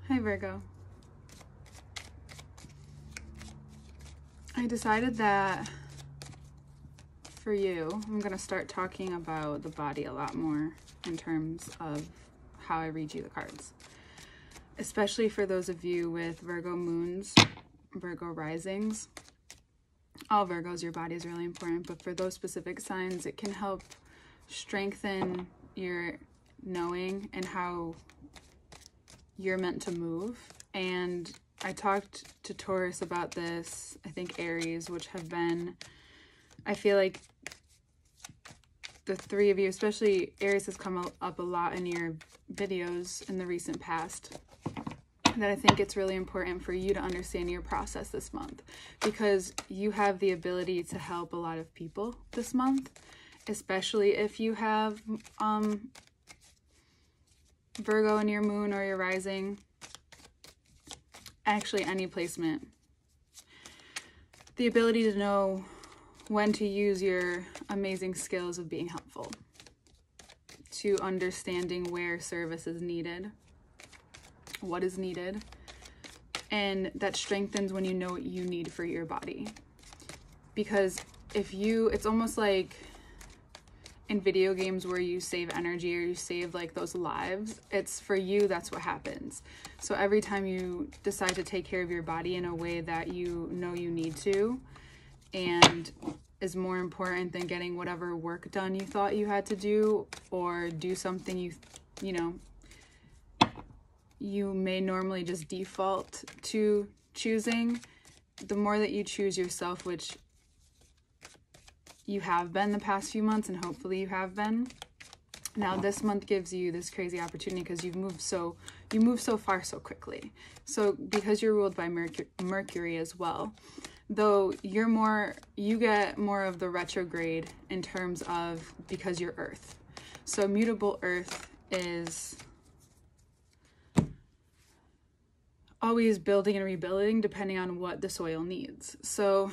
Hi Virgo. I decided that for you, I'm going to start talking about the body a lot more in terms of how I read you the cards. Especially for those of you with Virgo moons, Virgo risings. All Virgos, your body is really important, but for those specific signs, it can help strengthen your knowing and how you're meant to move. And I talked to Taurus about this, I think Aries, which have been, I feel like the three of you, especially Aries, has come up a lot in your videos in the recent past, that I think it's really important for you to understand your process this month, because you have the ability to help a lot of people this month, especially if you have Virgo in your moon or your rising, actually any placement. The ability to know when to use your amazing skills of being helpful, to understanding where service is needed, what is needed, and that strengthens when you know what you need for your body. Because if you, it's almost like in video games where you save energy or you save like those lives, it's for you, that's what happens. So every time you decide to take care of your body in a way that you know you need to, and is more important than getting whatever work done you thought you had to do, or do something you know, you may normally just default to choosing, the more that you choose yourself, which you have been the past few months, and hopefully you have been. Now this month gives you this crazy opportunity because you move so far so quickly. So because you're ruled by Mercury as well, though you get more of the retrograde in terms of, because you're Earth. So mutable Earth is always building and rebuilding depending on what the soil needs. So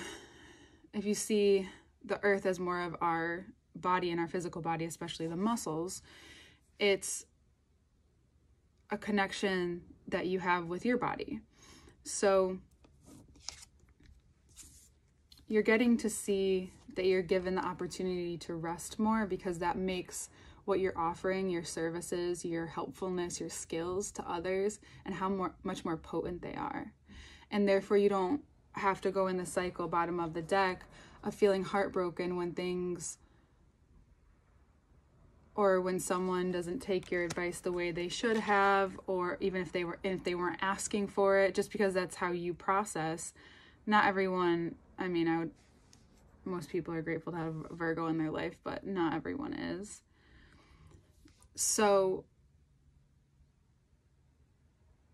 if you see the Earth as more of our body and our physical body, especially the muscles, it's a connection that you have with your body. So you're getting to see that you're given the opportunity to rest more, because that makes what you're offering, your services, your helpfulness, your skills to others, and how much more potent they are. And therefore you don't have to go in the cycle, bottom of the deck, of feeling heartbroken when things, or when someone doesn't take your advice the way they should have, or even if they weren't asking for it, just because that's how you process. Not everyone, I mean, most people are grateful to have Virgo in their life, but not everyone is. So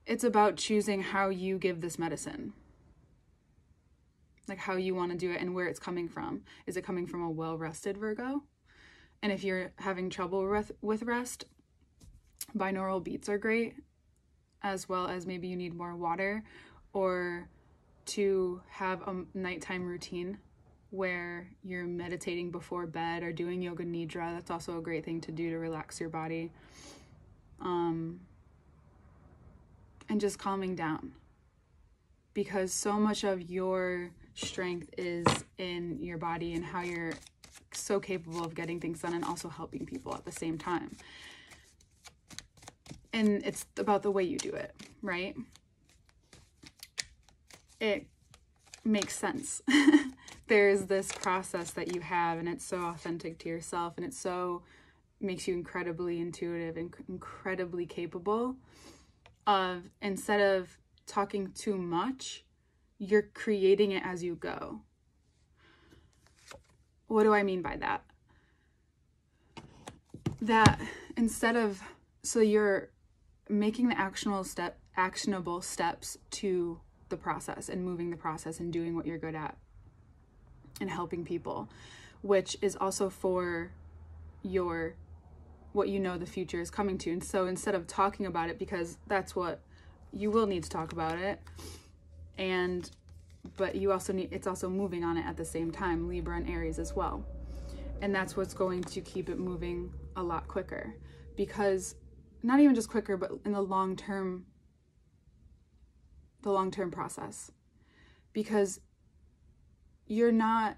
it's about choosing how you give this medicine, like how you want to do it and where it's coming from. Is it coming from a well-rested Virgo? And if you're having trouble with rest, binaural beats are great, as well as maybe you need more water, or to have a nighttime routine where you're meditating before bed or doing yoga nidra. That's also a great thing to do to relax your body. And just calming down, because so much of your strength is in your body and how you're so capable of getting things done and also helping people at the same time. And it's about the way you do it, right? It makes sense. There's this process that you have, and it's so authentic to yourself, and it so makes you incredibly intuitive and incredibly capable of, instead of talking too much, you're creating it as you go. What do I mean by that? That instead of, so you're making the actionable steps to the process, and moving the process and doing what you're good at and helping people, which is also for your, what you know the future is coming to. And so instead of talking about it, because that's what you will need to talk about it, but you also need, it's also moving on it at the same time, Libra and Aries as well. And that's what's going to keep it moving a lot quicker, because not even just quicker, but in the long term the long-term process, because you're not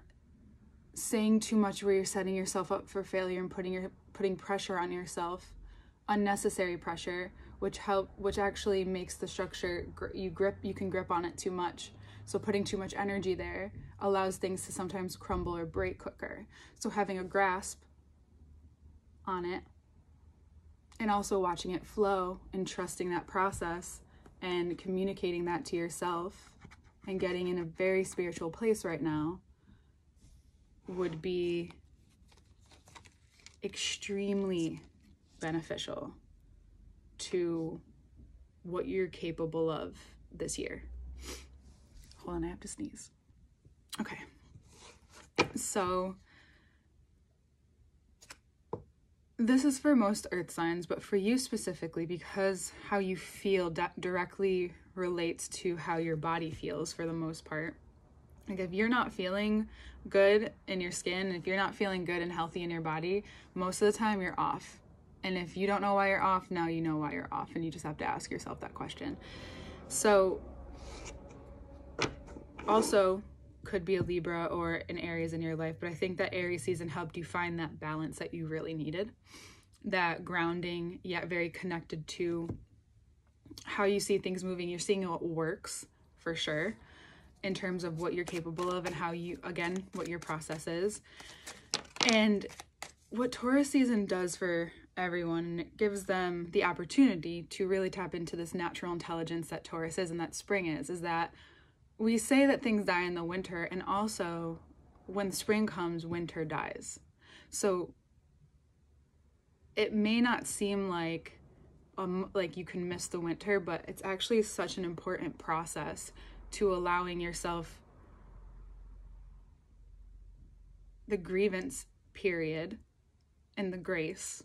saying too much where you're setting yourself up for failure and putting pressure on yourself, unnecessary pressure, which actually makes the structure you can grip on it too much. So putting too much energy there allows things to sometimes crumble or break quicker. So having a grasp on it and also watching it flow and trusting that process and communicating that to yourself and getting in a very spiritual place right now would be extremely beneficial to what you're capable of this year. Hold on, I have to sneeze. Okay. So this is for most earth signs, but for you specifically, because how you feel directly relates to how your body feels for the most part. Like if you're not feeling good in your skin, if you're not feeling good and healthy in your body, most of the time you're off. And if you don't know why you're off, now you know why you're off, and you just have to ask yourself that question. So also could be a Libra or an Aries in your life, but I think that Aries season helped you find that balance that you really needed, that grounding yet very connected to how you see things moving. You're seeing what works for sure in terms of what you're capable of and how you, again, what your process is. And what Taurus season does for everyone, and it gives them the opportunity to really tap into this natural intelligence that Taurus is and that spring is that we say that things die in the winter, and also when spring comes, winter dies. So it may not seem like you can miss the winter, but it's actually such an important process to allowing yourself the grievance period and the grace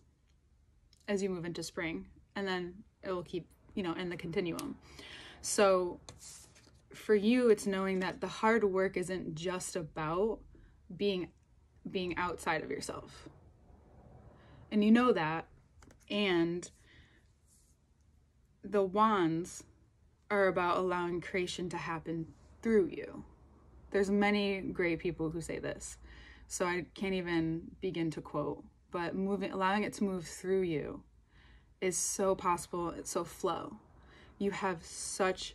as you move into spring, and then it will keep, in the continuum. So for you, it's knowing that the hard work isn't just about being outside of yourself. And you know that. And the wands are about allowing creation to happen through you. There's many great people who say this, so I can't even begin to quote, but allowing it to move through you is so possible. It's so flow. You have such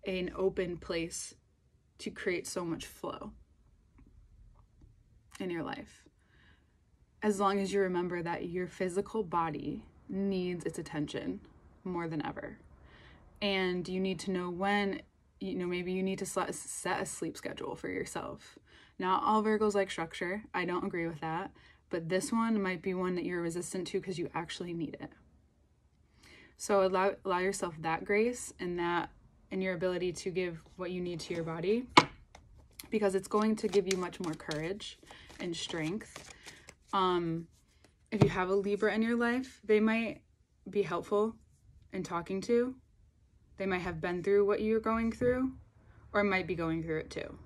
an open place to create so much flow in your life, as long as you remember that your physical body needs its attention more than ever. And you need to know when, maybe you need to set a sleep schedule for yourself. Not all Virgos like structure. I don't agree with that. But this one might be one that you're resistant to because you actually need it. So allow yourself that grace and your ability to give what you need to your body, because it's going to give you much more courage and strength. If you have a Libra in your life, they might be helpful in talking to. They might have been through what you're going through, or might be going through it too.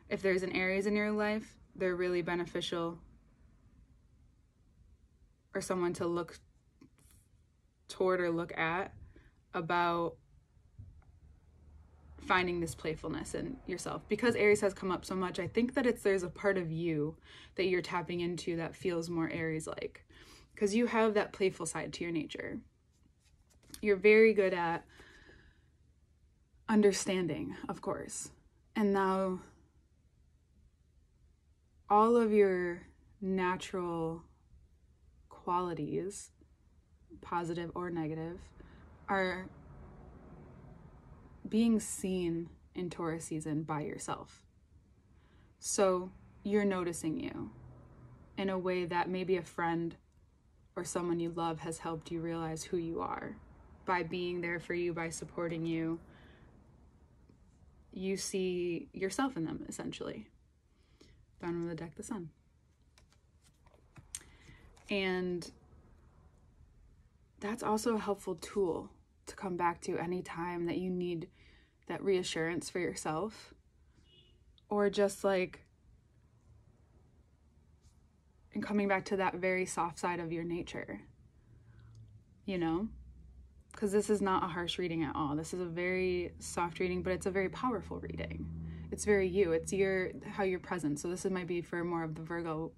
If there's an Aries in your life, they're really beneficial, or someone to look toward or look at about finding this playfulness in yourself. Because Aries has come up so much, I think that there's a part of you that you're tapping into that feels more Aries-like, because you have that playful side to your nature. You're very good at understanding, of course. And now all of your natural qualities, positive or negative, are being seen in Taurus season by yourself. So you're noticing you in a way that maybe a friend or someone you love has helped you realize who you are by being there for you, by supporting you. You see yourself in them, essentially. Bottom of the deck, the Sun. And that's also a helpful tool to come back to anytime that you need that reassurance for yourself, or just and coming back to that very soft side of your nature, because this is not a harsh reading at all. This is a very soft reading, but it's a very powerful reading. It's very you. It's how you're present. So this might be for more of the Virgo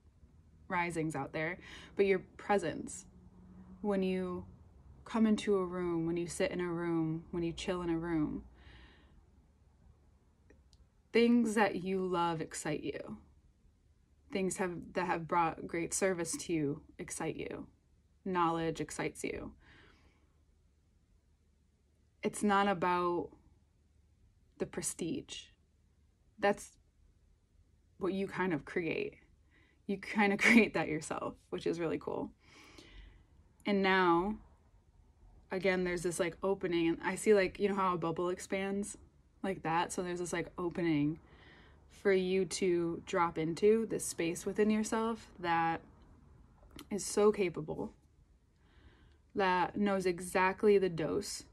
risings out there, but your presence when you come into a room, when you sit in a room, when you chill in a room, things that you love excite you. Things that have brought great service to you excite you. Knowledge excites you. It's not about the prestige. That's what you kind of create. You kind of create that yourself, which is really cool. And now, again, there's this like opening, and I see like, you know how a bubble expands like that? So there's this like opening for you to drop into this space within yourself that is so capable, that knows exactly the dose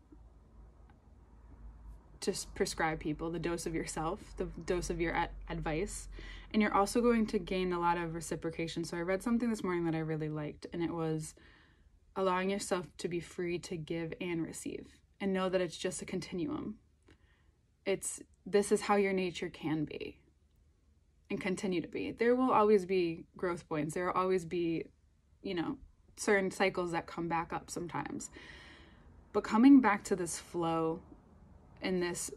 to prescribe people, the dose of yourself, the dose of your advice. And you're also going to gain a lot of reciprocation. So I read something this morning that I really liked, and it was allowing yourself to be free to give and receive, and know that it's just a continuum. This is how your nature can be and continue to be. There will always be growth points. There will always be, certain cycles that come back up sometimes. But coming back to this flow and this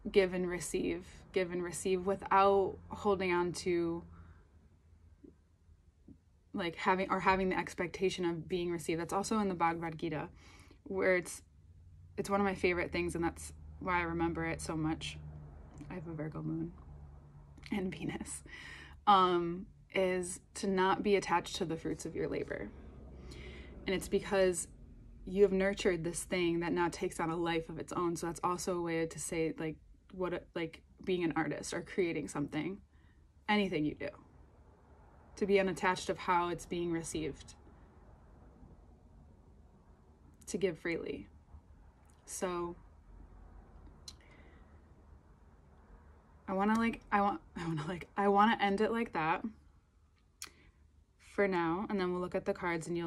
give and receive without holding on to like having the expectation of being received. That's also in the Bhagavad Gita, where it's one of my favorite things, and that's why I remember it so much. I have a Virgo moon and Venus, is to not be attached to the fruits of your labor. And it's because you have nurtured this thing that now takes on a life of its own. So that's also a way to say like being an artist or creating something, anything you do, to be unattached of how it's being received, to give freely. So I want to end it like that for now, and then we'll look at the cards and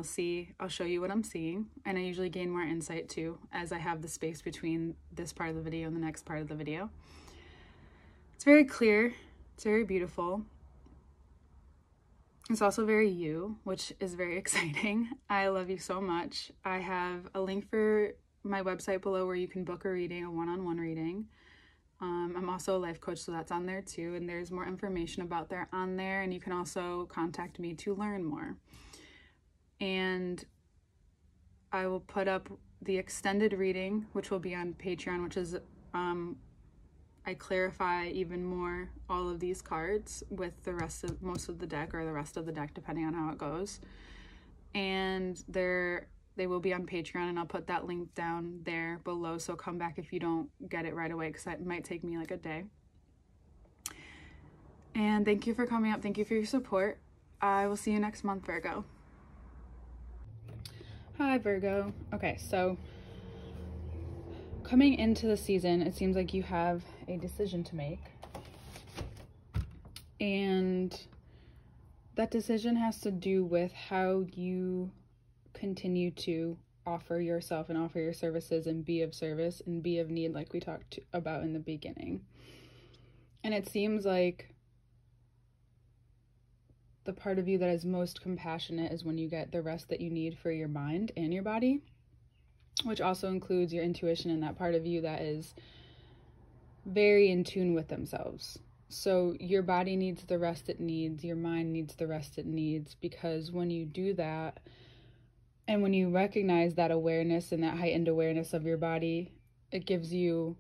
I'll show you what I'm seeing. And I usually gain more insight too as I have the space between this part of the video and the next part of the video. It's very clear. It's very beautiful. It's also very you, which is very exciting. I love you so much. I have a link for my website below where you can book a reading, a one-on-one reading. I'm also a life coach, so that's on there too, and there's more information about that on there, and you can also contact me to learn more. And I will put up the extended reading, which will be on Patreon, which is I clarify even more all of these cards with most of the deck, or the rest of the deck, depending on how it goes. And they will be on Patreon, and I'll put that link down there below. So come back if you don't get it right away, because it might take me like a day. And thank you for coming up. Thank you for your support. I will see you next month, Virgo. Hi, Virgo. Okay, so coming into the season, it seems like you have a decision to make. And that decision has to do with how you continue to offer yourself and offer your services and be of service and be of need, like we talked about in the beginning. And it seems like the part of you that is most compassionate is when you get the rest that you need for your mind and your body, which also includes your intuition and that part of you that is very in tune with themselves. So your body needs the rest it needs, your mind needs the rest it needs, because when you do that, and when you recognize that awareness and that heightened awareness of your body, it gives you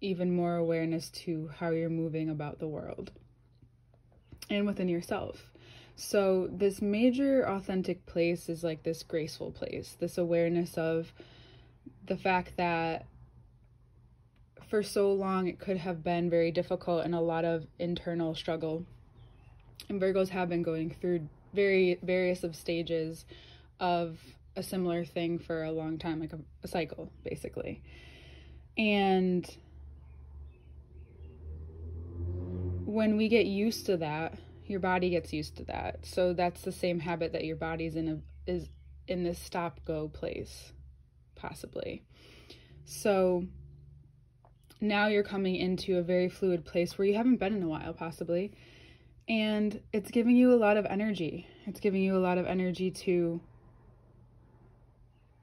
even more awareness to how you're moving about the world and within yourself. So this major authentic place is like this graceful place, this awareness of the fact that for so long it could have been very difficult and a lot of internal struggle. And Virgos have been going through various of stages of a similar thing for a long time, like a cycle, basically. And when we get used to that, your body gets used to that. So that's the same habit that your body's is in this stop-go place. possibly. So now you're coming into a very fluid place where you haven't been in a while, possibly. And it's giving you a lot of energy. It's giving you a lot of energy to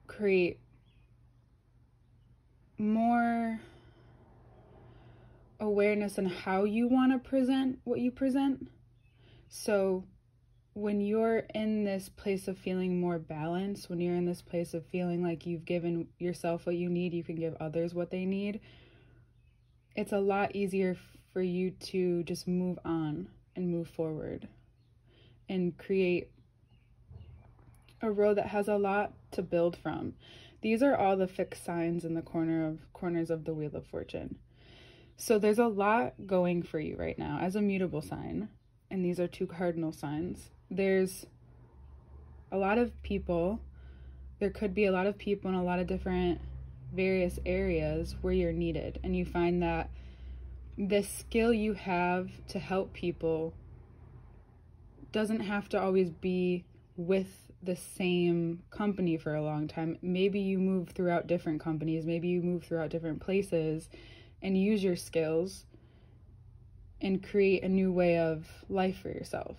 create more awareness on how you want to present what you present. So when you're in this place of feeling more balanced, when you're in this place of feeling like you've given yourself what you need, you can give others what they need, it's a lot easier for you to just move on and move forward and create a road that has a lot to build from. These are all the fixed signs in the corners of the Wheel of Fortune. So there's a lot going for you right now as a mutable sign, and these are 2 cardinal signs. There's a lot of people, there could be a lot of people in a lot of different various areas where you're needed, and you find that this skill you have to help people doesn't have to always be with the same company for a long time. Maybe you move throughout different companies, maybe you move throughout different places and use your skills and create a new way of life for yourself.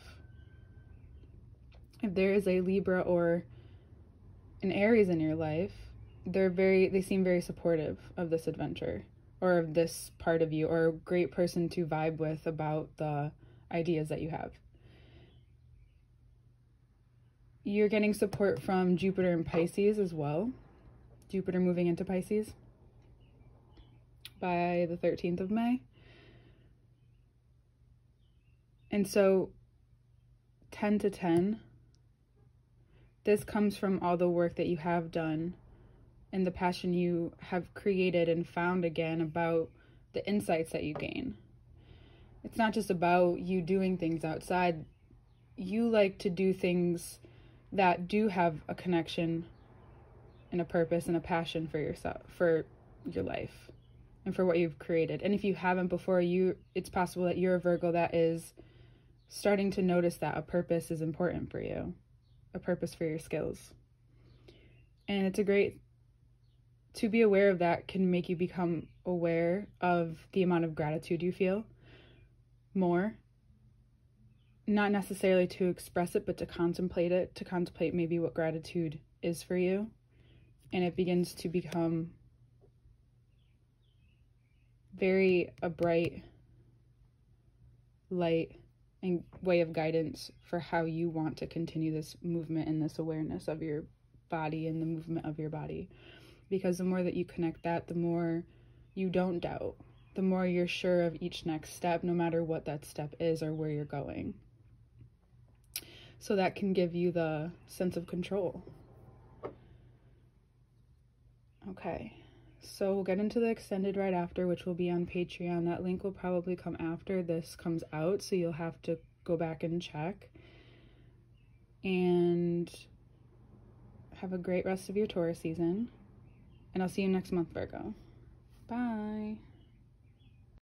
If there is a Libra or an Aries in your life, they seem very supportive of this adventure or of this part of you, or a great person to vibe with about the ideas that you have. You're getting support from Jupiter and Pisces as well. Jupiter moving into Pisces by the 13th of May. And so 10 to 10, this comes from all the work that you have done and the passion you have created and found again about the insights that you gain. It's not just about you doing things outside. You like to do things that do have a connection and a purpose and a passion for yourself, for your life, and for what you've created. And if you haven't before, it's possible that you're a Virgo that is starting to notice that a purpose is important for you, a purpose for your skills. And it's to be aware of that can make you become aware of the amount of gratitude you feel more. Not necessarily to express it, but to contemplate it, to contemplate maybe what gratitude is for you. And it begins to become a bright light and way of guidance for how you want to continue this movement and this awareness of your body and the movement of your body. Because the more that you connect that, the more you don't doubt, the more you're sure of each next step, no matter what that step is or where you're going. So that can give you the sense of control. Okay, so we'll get into the extended right after, which will be on Patreon. That link will probably come after this comes out, so you'll have to go back and check. And have a great rest of your Taurus season. And I'll see you next month, Virgo. Bye.